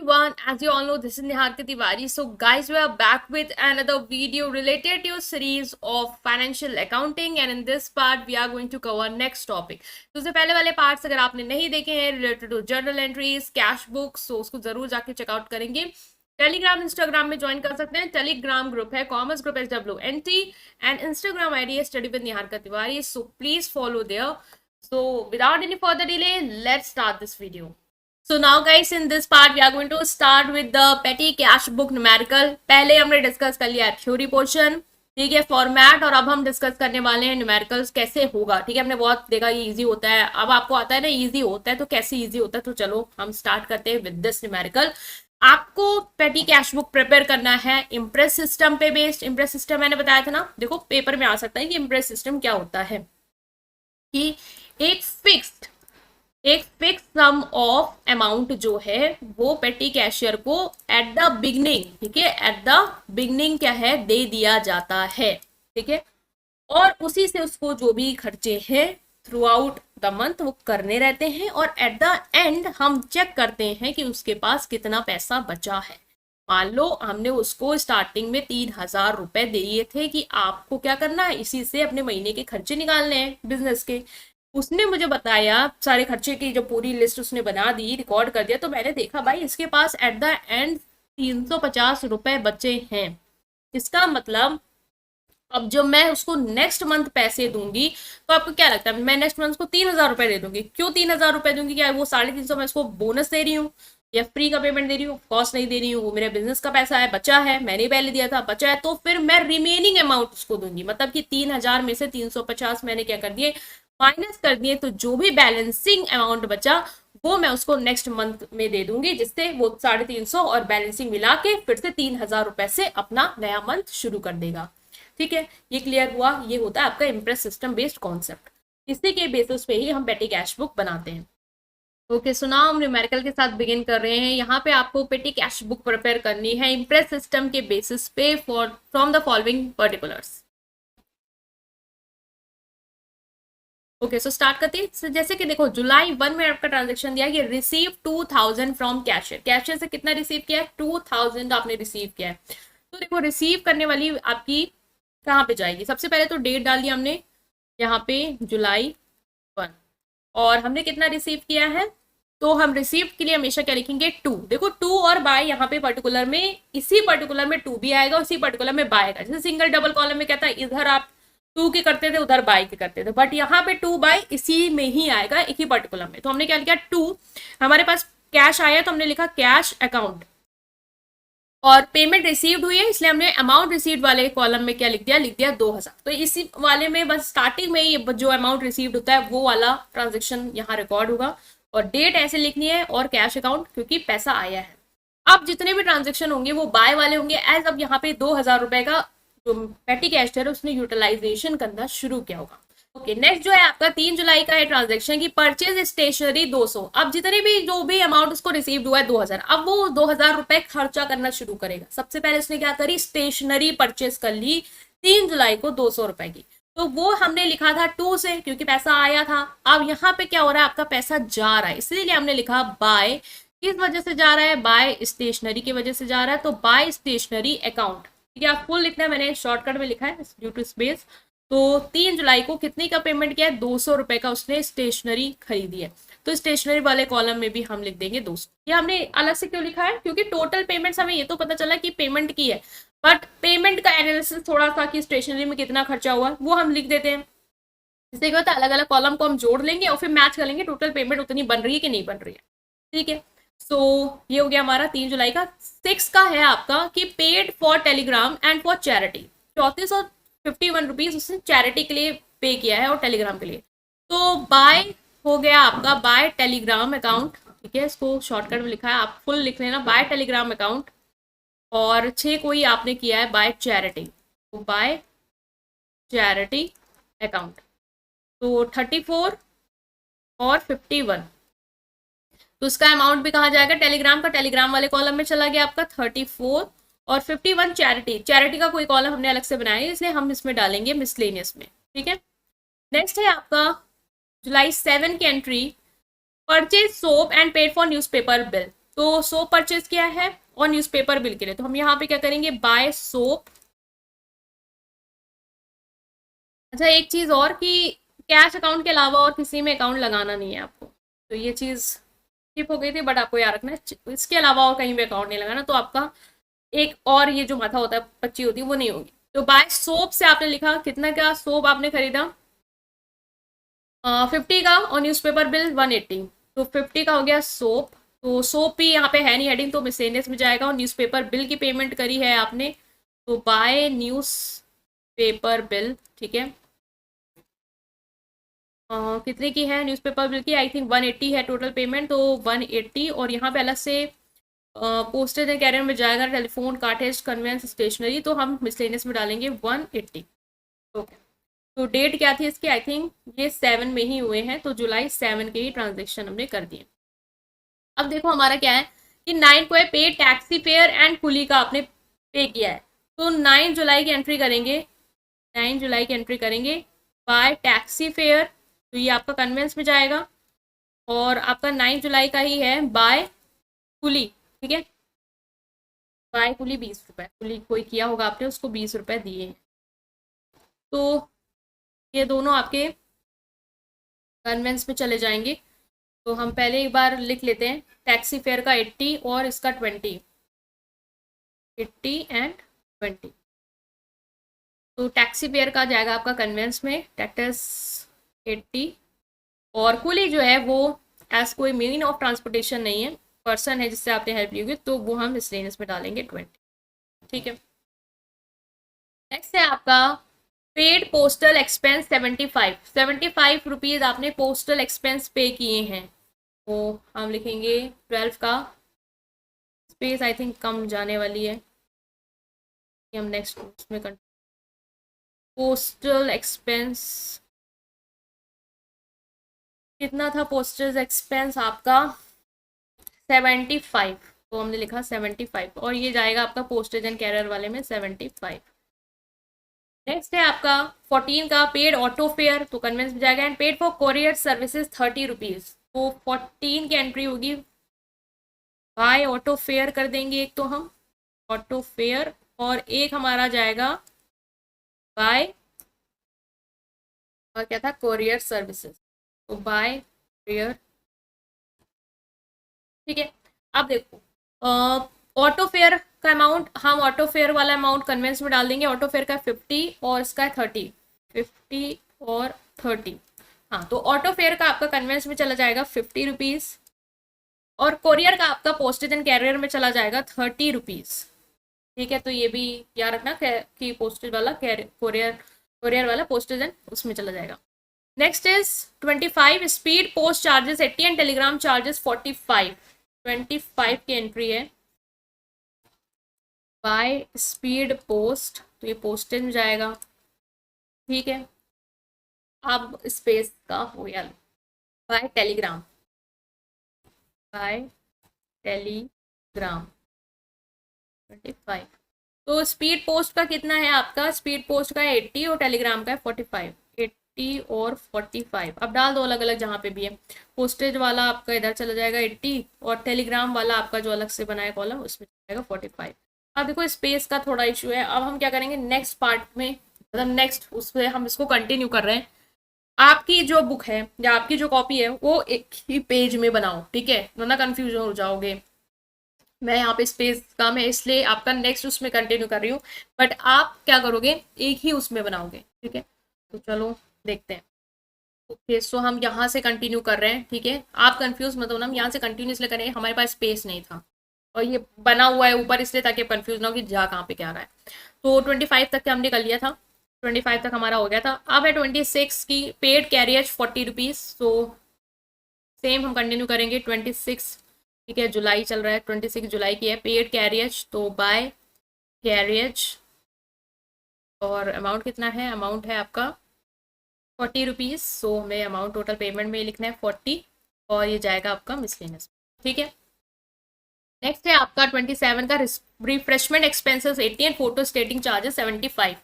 everyone, as you all know, this is Niharika Tiwari. So guys, we are back with another video related to a series of financial accounting, and in this part we are going to cover next topic. तो उससे पहले वाले parts अगर आपने नहीं देखे हैं related to journal entries, cash books, तो उसको जरूर जाके चेकआउट करेंगे. टेलीग्राम इंस्टाग्राम में ज्वाइन कर सकते हैं. टेलीग्राम ग्रुप है commerce group SWNT and Instagram ID है study with Niharika Tiwari. So please follow there. So without any further delay, let's start this video. So now guys, in this part we are going to start with the petty cash book numerical. पहले हमने discuss कर लिया theory portion, ठीक है, format, और अब हम discuss करने वाले हैं न्यूमेरिकल्स कैसे होगा. ठीक है, हमने बहुत देखा ये इजी होता है, अब आपको आता है ना इजी होता है, तो कैसे इजी होता है. तो चलो हम स्टार्ट करते हैं विद दिस न्यूमेरिकल. आपको पेटी कैश बुक प्रिपेयर करना है इम्प्रेस सिस्टम पे बेस्ड. इम्प्रेस सिस्टम मैंने बताया था ना, देखो पेपर में आ सकता है कि इम्प्रेस सिस्टम क्या होता है, कि एक फिक्स सम ऑफ अमाउंट जो है वो पेटी कैशियर को एट द बिगनिंग, ठीक है, एट द बिगनिंग क्या है, दे दिया जाता है. ठीक है, और उसी से उसको जो भी खर्चे हैं थ्रू आउट द मंथ वो करने रहते हैं, और एट द एंड हम चेक करते हैं कि उसके पास कितना पैसा बचा है. मान लो हमने उसको स्टार्टिंग में 3,000 रुपए दिए थे कि आपको क्या करना है, इसी से अपने महीने के खर्चे निकालने हैं बिजनेस के. उसने मुझे बताया सारे खर्चे की जो पूरी लिस्ट उसने बना दी, रिकॉर्ड कर दिया, तो मैंने देखा भाई इसके पास एट द एंड 350 रुपए बचे हैं. इसका मतलब अब जो मैं उसको नेक्स्ट मंथ पैसे दूंगी, तो आपको क्या लगता है मैं नेक्स्ट मंथ को 3,000 रुपए दे दूंगी. क्यों 3,000 रुपए दूंगी? क्या वो 350 मैं उसको बोनस दे रही हूँ या फ्री का पेमेंट दे रही हूँ? कॉस्ट नहीं दे रही हूँ, वो मेरे बिजनेस का पैसा है, बचा है, मैंने पहले दिया था, बचा है, तो फिर मैं रिमेनिंग अमाउंट उसको दूंगी. मतलब कि 3,000 में से 350 मैंने क्या कर दिए, माइनस कर दिए, तो जो भी बैलेंसिंग अमाउंट बचा वो मैं उसको नेक्स्ट मंथ में दे दूंगी, जिससे वो 350 और बैलेंसिंग मिला के फिर से 3,000 रुपए से अपना नया मंथ शुरू कर देगा. ठीक है, ये क्लियर हुआ. ये होता है आपका इम्प्रेस सिस्टम बेस्ड कॉन्सेप्ट. इसी के बेसिस पे ही हम पेटी कैश बुक बनाते हैं. ओके, सो नाउ हम न्यूमेरिकल के साथ बिगिन कर रहे हैं. यहाँ पे आपको पेटी कैश बुक प्रिपेयर करनी है इम्प्रेस सिस्टम के बेसिस पे for from the following particulars. Okay, so start करते हैं. जैसे कि देखो जुलाई 1 में आपका ट्रांजेक्शन दिया कि रिसीव 2,000 फ्रॉम कैशियर. कैशियर से कितना रिसीव किया है? 2,000 आपने रिसीव किया है. तो देखो रिसीव करने वाली आपकी कहाँ पे जाएगी? सबसे पहले तो डेट डाल दी हमने यहाँ पे जुलाई 1, और हमने कितना रिसीव किया है, तो हम रिसीव के लिए हमेशा क्या लिखेंगे? 2. देखो 2 और बाय यहाँ पे पर्टिकुलर में, इसी पर्टिकुलर में 2 भी आएगा, इसी पर्टिकुलर में बाय आएगा. जैसे सिंगल डबल कॉलम में क्या था, इधर आप 2 के करते थे, उधर बाय के करते थे, बट यहाँ पे 2 बाय इसी में ही आएगा, एक ही पर्टिकुलर में. तो हमने क्या लिखा? 2. हमारे पास कैश आया तो हमने लिखा कैश अकाउंट, और पेमेंट रिसीव्ड हुई है इसलिए हमने अमाउंट रिसीव्ड वाले कॉलम में क्या लिख दिया 2,000. तो इसी वाले में बस स्टार्टिंग में ही जो अमाउंट रिसीव्ड होता है वो वाला ट्रांजेक्शन यहाँ रिकॉर्ड होगा, और डेट ऐसे लिखनी है, और कैश अकाउंट क्योंकि पैसा आया है. अब जितने भी ट्रांजेक्शन होंगे वो बाय वाले होंगे. एज अब यहाँ पे 2,000 रुपए का जो पेटी कैश है उसने यूटिलाइजेशन करना शुरू किया होगा. ओके, नेक्स्ट जो है आपका 3 जुलाई का है ट्रांजेक्शन की परचेज स्टेशनरी 200. अब जितने भी जो भी अमाउंट उसको रिसीव्ड हुआ है 2,000, अब वो 2,000 रुपए खर्चा करना शुरू करेगा. सबसे पहले उसने क्या करी, स्टेशनरी परचेज कर ली 3 जुलाई को 200 रुपए की. तो वो हमने लिखा था 2 से क्योंकि पैसा आया था. अब यहाँ पे क्या हो रहा है, आपका पैसा जा रहा है, इसलिए हमने लिखा बाय. किस वजह से जा रहा है? बाय स्टेशनरी की वजह से जा रहा है. तो बाय स्टेशनरी अकाउंट, ठीक है, आप फुल लिखना है, मैंने शॉर्टकट में लिखा है ड्यू टू स्पेस. तो 3 जुलाई को कितने का पेमेंट किया है? 200 रुपए का उसने स्टेशनरी खरीदी है. तो स्टेशनरी वाले कॉलम में भी हम लिख देंगे 200. ये हमने अलग से क्यों लिखा है? क्योंकि टोटल पेमेंट्स हमें ये तो पता चला कि पेमेंट की है, बट पेमेंट का एनालिसिस थोड़ा सा कि स्टेशनरी में कितना खर्चा हुआ वो हम लिख देते हैं. इससे क्या होता है, अलग अलग कॉलम को हम जोड़ लेंगे और फिर मैच कर लेंगे टोटल पेमेंट उतनी बन रही है कि नहीं बन रही है. ठीक है, सो ये हो गया हमारा 3 जुलाई का. 6 का है आपका कि paid for Telegram and for charity. 3451 rupees उसने चैरिटी के लिए पे किया है और टेलीग्राम के लिए. तो बाय हो गया आपका बाय टेलीग्राम अकाउंट. ठीक है, इसको शॉर्टकट में लिखा है, आप फुल लिख लेना, बाय टेलीग्राम अकाउंट. और 6 को ही आपने किया है बाय चैरिटी, तो बाय चैरिटी अकाउंट. तो 34 और 51, तो उसका अमाउंट भी कहाँ जाएगा? टेलीग्राम का, टेलीग्राम वाले कॉलम में चला गया आपका 34, और 51 चैरिटी. चैरिटी का कोई कॉलम हमने अलग से बनाया है इसलिए हम इसमें डालेंगे मिसलेनियस में. ठीक है, नेक्स्ट है आपका जुलाई 7 की entry, purchase soap and paid for newspaper bill. तो सोप परचेज किया है और न्यूज़पेपर बिल के लिए, तो हम यहाँ पे क्या करेंगे, बाय सोप। अच्छा एक चीज और कि कैश अकाउंट के अलावा और किसी में अकाउंट लगाना नहीं है आपको, तो ये चीज स्किप हो गई थी, बट आपको याद रखना है इसके अलावा और कहीं भी अकाउंट नहीं लगाना, तो आपका एक और ये जो माथा होता है पच्ची होती है वो नहीं होगी। तो बाय सोप से आपने लिखा कितना का सोप आपने खरीदा, 50 का, और न्यूज़पेपर बिल 180, तो 50 का हो गया सोप। तो सोप भी यहाँ पे है नहीं हेडिंग, तो मिसलेनियस में जाएगा। और न्यूज़पेपर बिल की पेमेंट करी है आपने, तो बाय न्यूज़ पेपर बिल, ठीक है। कितने की है न्यूज़पेपर बिल की, आई थिंक 180 है टोटल पेमेंट, तो 180। और यहाँ पे अलग से पोस्टेज एंड कैरियर में जाएगा टेलीफोन, कार्टेज, कन्वेंस, स्टेशनरी, तो हम मिसलेनियस में डालेंगे 180। ओके, तो डेट क्या थी इसकी, आई थिंक ये 7 में ही हुए हैं, तो जुलाई 7 के ही ट्रांजेक्शन हमने कर दिए। अब देखो हमारा क्या है कि 9 को है पे टैक्सी फेयर एंड कुली का आपने पे किया है, तो 9 जुलाई की एंट्री करेंगे, 9 जुलाई की एंट्री करेंगे बाय टैक्सी फेयर, तो ये आपका कन्वेंस में जाएगा। और आपका 9 जुलाई का ही है बाय कुली, ठीक है, बाय कुली 20 रुपये, कुली कोई किया होगा आपने उसको 20 रुपये दिए, तो ये दोनों आपके कन्वेंस में चले जाएंगे। तो हम पहले एक बार लिख लेते हैं, टैक्सी फेयर का 80 और इसका 20, 80 एंड 20, तो टैक्सी फेयर का जाएगा आपका कन्वेंस में, टैक्स 80। और कुली जो है वो एज कोई मीन ऑफ ट्रांसपोर्टेशन नहीं है, पर्सन है जिससे आपने हेल्प ली होगी, तो वो हम मिसलेनियस में डालेंगे 20, ठीक है। नेक्स्ट है आपका पेड पोस्टल एक्सपेंस 75 रुपीज़ आपने पोस्टल एक्सपेंस पे किए हैं, तो हम लिखेंगे 12 का, स्पेस आई थिंक कम जाने वाली है, हम नेक्स्ट उसमें पोस्टल एक्सपेंस कितना था, पोस्टल एक्सपेंस आपका 75, तो हमने लिखा 75, और ये जाएगा आपका पोस्टेज एंड कैरियर वाले में 75। नेक्स्ट है आपका 14 का पेड ऑटो फेयर, तो कन्वेंस में जाएगा, and paid for courier services 30 rupees, तो 14 की एंट्री होगी बाय ऑटो फेयर कर देंगे एक, तो हम ऑटो फेयर, और एक हमारा जाएगा बाय, और क्या था, कोरियर सर्विसेज, तो बाय कोरियर, ठीक है। अब देखो ऑटो फेयर का अमाउंट, हम ऑटो फेयर वाला अमाउंट कन्वेंस में डाल देंगे, ऑटो फेयर का 50 और इसका 30, 50 और 30, हाँ, तो ऑटो फेयर का आपका कन्वेंस में चला जाएगा 50 रुपीज़, और कोरियर का आपका पोस्टेज एंड कैरियर में चला जाएगा 30 रुपीज़, ठीक है। तो ये भी याद रखना कि पोस्टेज वाला कोरियर, कोरियर वाला पोस्टेज एंड उसमें चला जाएगा। Next is 25 speed post charges 80 and Telegram charges 45, 25 की एंट्री है बाय स्पीड पोस्ट, तो ये पोस्टेज में जाएगा, ठीक है। अब स्पेस का हो गया बाय टेलीग्राम, बाय टेलीग्राम 25, तो स्पीड पोस्ट का कितना है आपका, स्पीड पोस्ट का है 80 और टेलीग्राम का है 45, 80 और 45, अब डाल दो अलग अलग जहाँ पे भी है, पोस्टेज वाला आपका इधर चला जाएगा 80, और टेलीग्राम वाला आपका जो अलग से बनाया कॉलम उसमें जाएगा 45। अब देखो स्पेस का थोड़ा इशू है, अब हम क्या करेंगे नेक्स्ट पार्ट में, मतलब नेक्स्ट उसमें हम इसको कंटिन्यू कर रहे हैं। आपकी जो बुक है या आपकी जो कॉपी है वो एक ही पेज में बनाओ, ठीक है, वरना कंफ्यूज हो जाओगे। मैं यहाँ पे स्पेस का मैं इसलिए आपका नेक्स्ट उसमें कंटिन्यू कर रही हूँ, बट आप क्या करोगे एक ही उसमें बनाओगे, ठीक है। तो चलो देखते हैं। ओके सो हम यहाँ से कंटिन्यू कर रहे हैं, ठीक है, आप कंफ्यूज मत होना, हम यहाँ से कंटिन्यू इसलिए करें हमारे पास स्पेस नहीं था, और ये बना हुआ है ऊपर इसलिए ताकि कंफ्यूज ना हो कि जा कहाँ पे क्या रहा है। तो 25 तक के हमने कर लिया था, 25 तक हमारा हो गया था। अब है 26 की पेड कैरियज 40 रुपीज़, तो सेम हम कंटिन्यू करेंगे 26, ठीक है, जुलाई चल रहा है, 26 जुलाई की है पेड कैरियज, तो बाय कैरियज, और अमाउंट कितना है, अमाउंट है आपका 40 रुपीज़, सो हमें अमाउंट टोटल पेमेंट में लिखना है 40, और ये जाएगा आपका मिसलेनियस, ठीक है। नेक्स्ट है आपका 27 का refreshment expenses 80 and photo स्टेटिंग charges 75,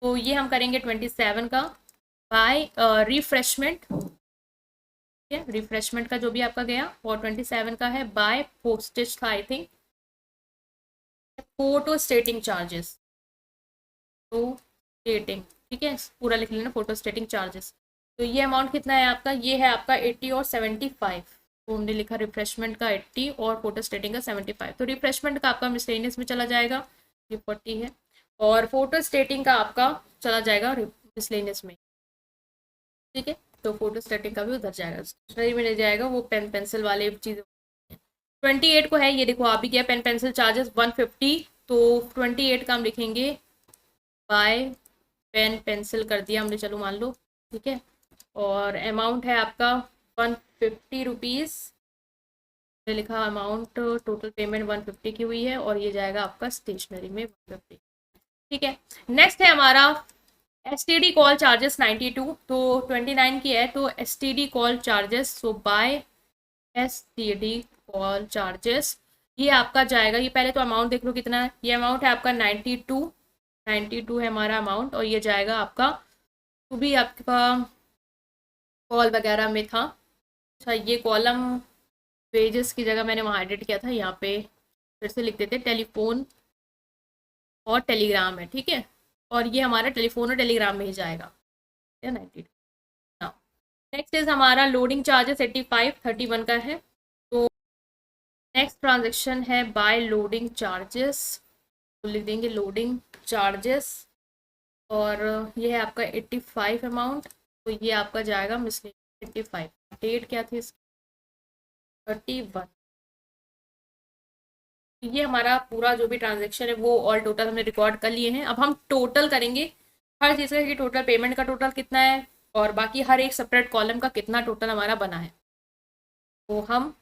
तो ये हम करेंगे 27 का बाय रिफ्रेशमेंट, ठीक है, रिफ्रेशमेंट का जो भी आपका गया 427 का है। बाय पोस्टेज था आई थिंक, फोटो स्टेटिंग चार्जेस, तो स्टेटिंग, ठीक है, पूरा लिख लेना, फोटो स्टेटिंग चार्जेस। तो ये अमाउंट कितना है आपका, ये है आपका 80 और 75। तो हमने लिखा रिफ्रेशमेंट का 80 और फोटो स्टेटिंग का 75। तो रिफ्रेशमेंट का आपका मिसलेनियस में चला जाएगा, ये 40 है, और फोटो स्टेटिंग का आपका चला जाएगा मिसलेनियस में, ठीक है। तो फोटो स्टेटिंग का भी उधर जाएगा, स्टेशनरी में ले जाएगा, वो पेन पेंसिल वाले चीज़। 28 को है, ये देखो आ भी गया, पेन पेंसिल चार्जेस 150। तो 28 का हम लिखेंगे बाय पेन पेंसिल कर दिया हमने, चलो मान लो, ठीक है। और अमाउंट है आपका 150 रुपीज़, लिखा अमाउंट, टोटल पेमेंट 150 की हुई है, और ये जाएगा आपका स्टेशनरी में 150, ठीक है। नेक्स्ट है हमारा S T D call charges 92, तो 29 की है, तो S T D call charges, so by S T D call charges, ये आपका जाएगा, ये पहले तो अमाउंट देख लो कितना है, ये अमाउंट है आपका 92 है हमारा अमाउंट, और ये जाएगा आपका, तो भी आपका कॉल वगैरह में था। अच्छा, ये कॉलम वेजेस की जगह मैंने वहाँ एडिट किया था, यहाँ पे फिर से लिख देते, टेलीफोन और टेलीग्राम है, ठीक है, और ये हमारा टेलीफोन और टेलीग्राम में ही जाएगा, 92। नेक्स्ट इज हमारा लोडिंग चार्जेस 85, 31 का है। तो नेक्स्ट ट्रांजेक्शन है बाय लोडिंग चार्जेस, तो लिख देंगे लोडिंग चार्जेस, और ये है आपका 85 अमाउंट, तो ये आपका जाएगा मिसली 85। डेट क्या थी इसकी, 31। ये हमारा पूरा जो भी ट्रांजेक्शन है वो ऑल टोटल हमने रिकॉर्ड कर लिए हैं। अब हम टोटल करेंगे हर चीज़ का, कि टोटल पेमेंट का टोटल कितना है, और बाकी हर एक सेपरेट कॉलम का कितना टोटल हमारा बना है। तो हम,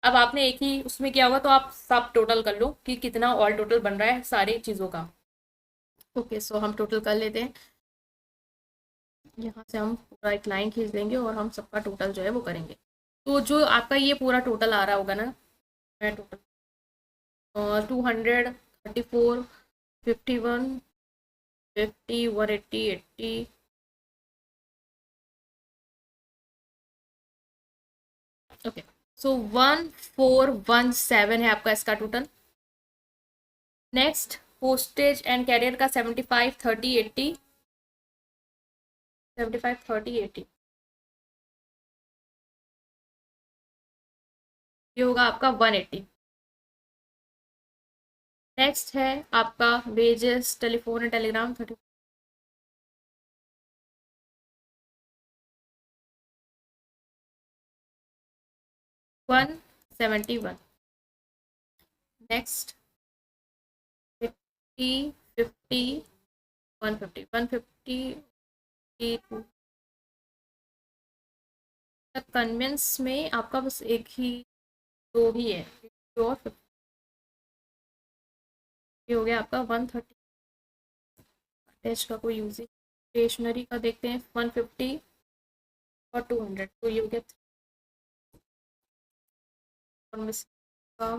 अब आपने एक ही उसमें किया होगा, तो आप सब टोटल कर लो कि कितना ऑल टोटल बन रहा है सारी चीज़ों का। ओके, सो हम टोटल कर लेते हैं, यहाँ से हम पूरा एक लाइन खींच देंगे और हम सबका टोटल जो है वो करेंगे। तो जो आपका ये पूरा टोटल आ रहा होगा ना, मैं टोटल 234, 51, 50, 180, 80, ओके, सो 1417 है आपका इसका total. Next postage and carrier का 75, 30, 80, 75, 30, 80, ये होगा आपका 180। नेक्स्ट है आपका wages telephone and telegram 30, 171। Next 50, 50, 150, 150, conveyance में आपका बस एक ही, दो ही है, और 50, ये हो गया आपका 130। अटैच का कोई यूज नहीं, स्टेशनरी का देखते हैं 150 और 200, तो ये हो गया और मिस का,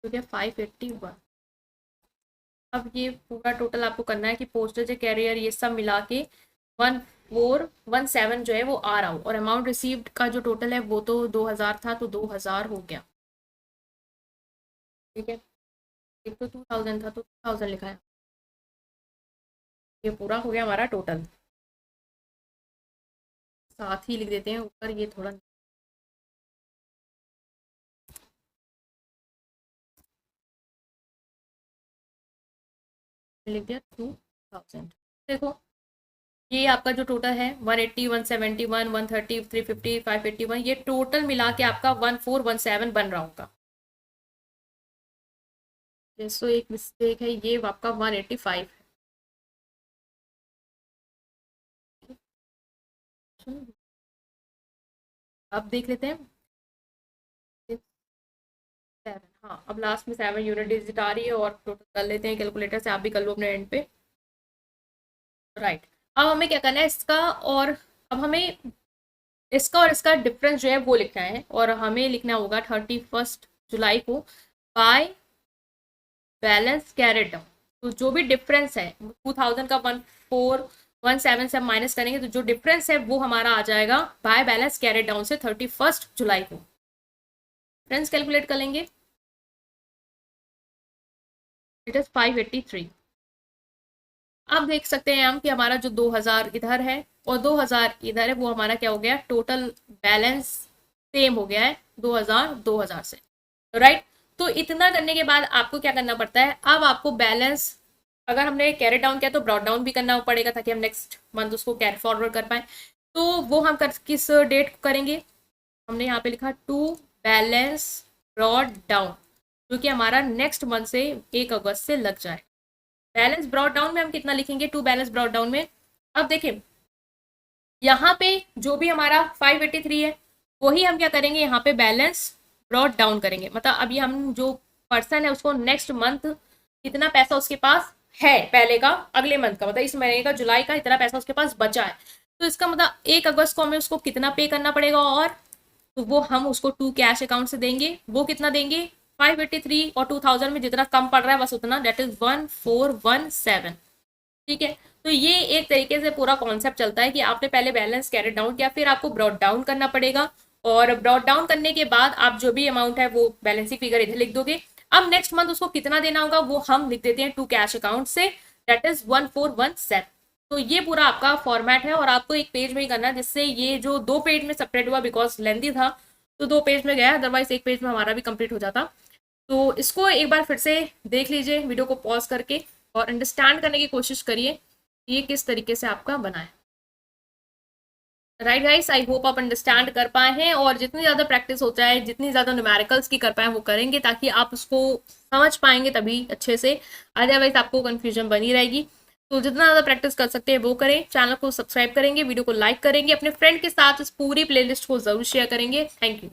हो गया 581। अब ये पूरा टोटल आपको करना है कि पोस्टेज कैरियर ये सब मिला के 1417 जो है वो आ रहा हो, और अमाउंट रिसीव्ड का जो टोटल है वो तो 2000 था, तो 2000 हो गया, ठीक है। एक तो 2000 था तो 2000 लिखा है, ये पूरा हो गया हमारा टोटल। साथ ही लिख देते हैं ऊपर, ये थोड़ा लिख दिया 2000। देखो ये आपका जो टोटल है 180, 171, 130, 350, 581, ये टोटल मिला के आपका 1417 बन रहा होगा। जैसो एक मिस्टेक है, ये आपका 185 है। अब देख लेते हैं 7, हाँ अब लास्ट में 7 यूनिट डिजिट आ रही है, और टोटल कर लेते हैं कैलकुलेटर से, आप भी कर लो अपने एंड पे, राइट। अब हमें क्या करना है इसका, और अब हमें इसका और इसका डिफरेंस जो है वो लिखना है, और हमें लिखना होगा 31 जुलाई को बाय बैलेंस कैरेट डाउन, तो जो भी डिफरेंस है 2000 का 1417 से हम माइनस करेंगे तो जो डिफरेंस है वो हमारा आ जाएगा बाय बैलेंस कैरेट डाउन से 31 जुलाई को। डिफरेंस कैलकुलेट कर लेंगे, इट इज 583। अब देख सकते हैं हम कि हमारा जो 2000 इधर है और 2000 इधर है वो हमारा क्या हो गया, टोटल बैलेंस सेम हो गया है 2000 से, राइट। तो इतना करने के बाद आपको क्या करना पड़ता है, अब आपको बैलेंस अगर हमने कैरी डाउन किया तो ब्रॉड डाउन भी करना पड़ेगा ताकि हम नेक्स्ट मंथ उसको कैरी फॉरवर्ड कर पाए। तो वो हम किस डेट को करेंगे, हमने यहाँ पे लिखा टू बैलेंस ब्रॉड डाउन, जो कि हमारा नेक्स्ट मंथ से 1 अगस्त से लग जाए। बैलेंस ब्रॉड डाउन में हम कितना लिखेंगे, टू बैलेंस ब्रॉड डाउन में, अब देखिए यहाँ पे जो भी हमारा 583 है वही हम क्या करेंगे, यहाँ पे बैलेंस ब्रॉड डाउन करेंगे। मतलब अभी हम जो पर्सन है उसको नेक्स्ट मंथ कितना पैसा उसके पास है पहले का, अगले मंथ का, मतलब इस महीने का जुलाई का इतना पैसा उसके पास बचा है, तो इसका मतलब 1 अगस्त को हमें उसको कितना पे करना पड़ेगा, और तो वो हम उसको टू कैश अकाउंट से देंगे। वो कितना देंगे, 583 और 2000 में जितना कम पड़ रहा है बस उतना, डेट इज 1417। ठीक है, तो ये एक तरीके से पूरा कॉन्सेप्ट चलता है कि आपने पहले बैलेंस कैरी डाउन किया, फिर आपको ब्रॉड डाउन करना पड़ेगा, और ब्रॉड डाउन करने के बाद आप जो भी अमाउंट है वो बैलेंसिंग फिगर इधर लिख दोगे। अब नेक्स्ट मंथ उसको कितना देना होगा वो हम लिख देते हैं टू कैश अकाउंट से, दैट इज 1417। तो ये पूरा आपका फॉर्मेट है और आपको एक पेज में ही करना है, जिससे ये जो 2 पेज में सेपरेट हुआ बिकॉज लेंथी था तो 2 पेज में गया, अदरवाइज एक पेज में हमारा भी कंप्लीट हो जाता। तो इसको एक बार फिर से देख लीजिए वीडियो को पॉज करके और अंडरस्टैंड करने की कोशिश करिए ये किस तरीके से आपका बना है। राइट गाइस, आई होप आप अंडरस्टैंड कर पाए हैं, और जितनी ज़्यादा प्रैक्टिस हो जाए, जितनी ज़्यादा न्यूमेरिकल्स की कर पाए वो करेंगे ताकि आप उसको समझ पाएंगे तभी अच्छे से, अदरवाइज आपको कन्फ्यूजन बनी रहेगी। तो जितना ज़्यादा प्रैक्टिस कर सकते हैं वो करें, चैनल को सब्सक्राइब करेंगे, वीडियो को लाइक करेंगे, अपने फ्रेंड के साथ इस पूरी प्लेलिस्ट को जरूर शेयर करेंगे। Thank you.